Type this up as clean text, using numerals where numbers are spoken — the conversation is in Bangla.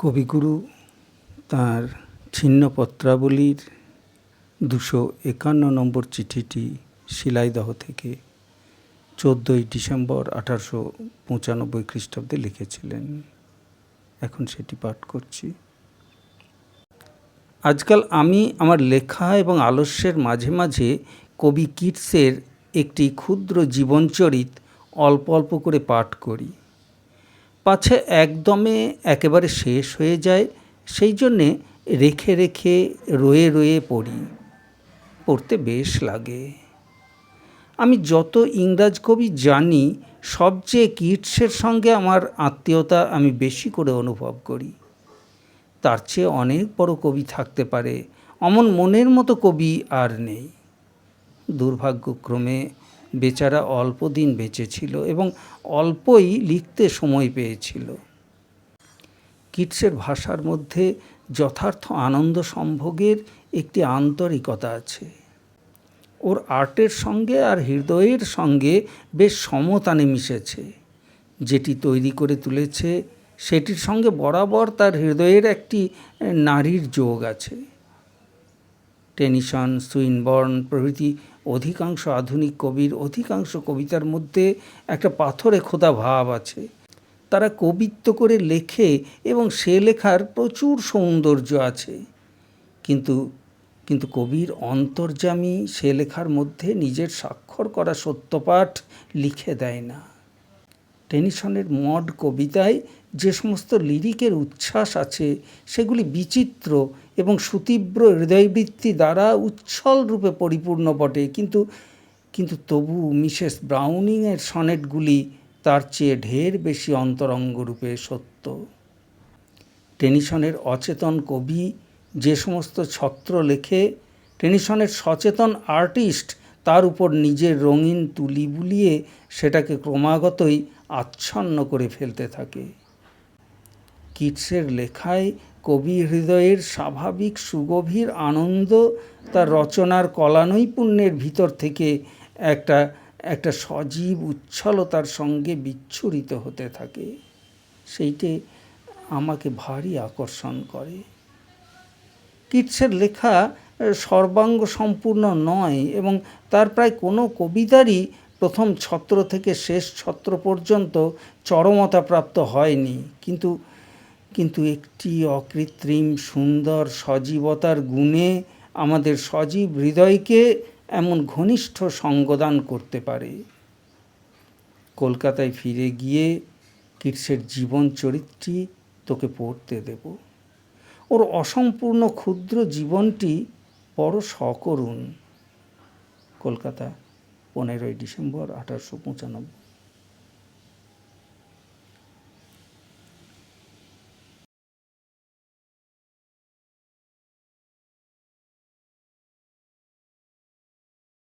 কবিগুরু তাঁর ছিন্নপত্রাবলীর 251 নম্বর চিঠিটি শিলাইদহ থেকে 14ই ডিসেম্বর 1895 খ্রিস্টাব্দে লিখেছিলেন। এখন সেটি পাঠ করছি। আজকাল আমি আমার লেখা এবং আলস্যের মাঝে মাঝে কবি কিটসের একটি ক্ষুদ্র জীবনচরিত অল্প অল্প করে পাঠ করি। পাছে একদমে একেবারে শেষ হয়ে যায়, সেই জন্যে রেখে রেখে রয়ে রয়ে পড়ি। পড়তে বেশ লাগে। আমি যত ইংরাজ কবি জানি, সবচেয়ে কিটসের সঙ্গে আমার আত্মীয়তা আমি বেশি করে অনুভব করি। তার চেয়ে অনেক বড় কবি থাকতে পারে, অমন মনের মতো কবি আর নেই। দুর্ভাগ্যক্রমে বেচারা অল্প দিন বেঁচে ছিল এবং অল্পই লিখতে সময় পেয়েছিল। কিটসের ভাষার মধ্যে যথার্থ আনন্দ সম্ভোগের একটি আন্তরিকতা আছে। ওর আর্টের সঙ্গে আর হৃদয়ের সঙ্গে বেশ সমতানে মিশেছে। যেটি তৈরি করে তুলেছে সেটির সঙ্গে বরাবর তার হৃদয়ের একটি নারীর যোগ আছে। টেনিসন, সুইনবর্ন প্রভৃতি অধিকাংশ আধুনিক কবির অধিকাংশ কবিতার মধ্যে একটা পাথরে খোদা ভাব আছে। তারা কবিত্ব করে লেখে এবং সে লেখার প্রচুর সৌন্দর্য আছে, কিন্তু কবির অন্তর্যামী সে লেখার মধ্যে নিজের স্বাক্ষর করা সত্যপাঠ লিখে দেয় না। টেনিসনের মড কবিতায় যে সমস্ত লিরিকের উচ্ছ্বাস আছে, সেগুলি বিচিত্র এবং সুতীব্র হৃদয়বৃত্তি দ্বারা উচ্ছল রূপে পরিপূর্ণ বটে, কিন্তু তবু মিসেস ব্রাউনিংয়ের সনেটগুলি তার চেয়ে ঢের বেশি অন্তরঙ্গ রূপে সত্য। টেনিসনের অচেতন কবি যে সমস্ত ছত্র লেখে, টেনিসনের সচেতন আর্টিস্ট তার উপর নিজের রঙিন তুলি বুলিয়ে সেটাকে ক্রমাগতই আচ্ছন্ন করে ফেলতে থাকে। কিটসের লেখায় কবি হৃদয়ের স্বাভাবিক সুগভীর আনন্দ তার রচনার কলানৈপুণ্যের ভিতর থেকে একটা সজীব উচ্ছলতার সঙ্গে বিচ্ছুরিত হতে থাকে। সেইটে আমাকে ভারী আকর্ষণ করে। কিটসের লেখা সর্বাঙ্গ সম্পূর্ণ নয় এবং তার প্রায় কোনো কবিতারই প্রথম ছত্র থেকে শেষ ছত্র পর্যন্ত চরমতা প্রাপ্ত হয়নি, কিন্তু একটি অকৃত্রিম সুন্দর সজীবতার গুণে আমাদের সজীব হৃদয়কে এমন ঘনিষ্ঠ সঙ্গদান করতে পারে। কলকাতায় ফিরে গিয়ে কিটসের জীবন চরিত্রটি তোকে পড়তে দেব। ওর অসম্পূর্ণ ক্ষুদ্র জীবনটি বড় সকরুণ। কলকাতা, 15ই ডিসেম্বর 1895।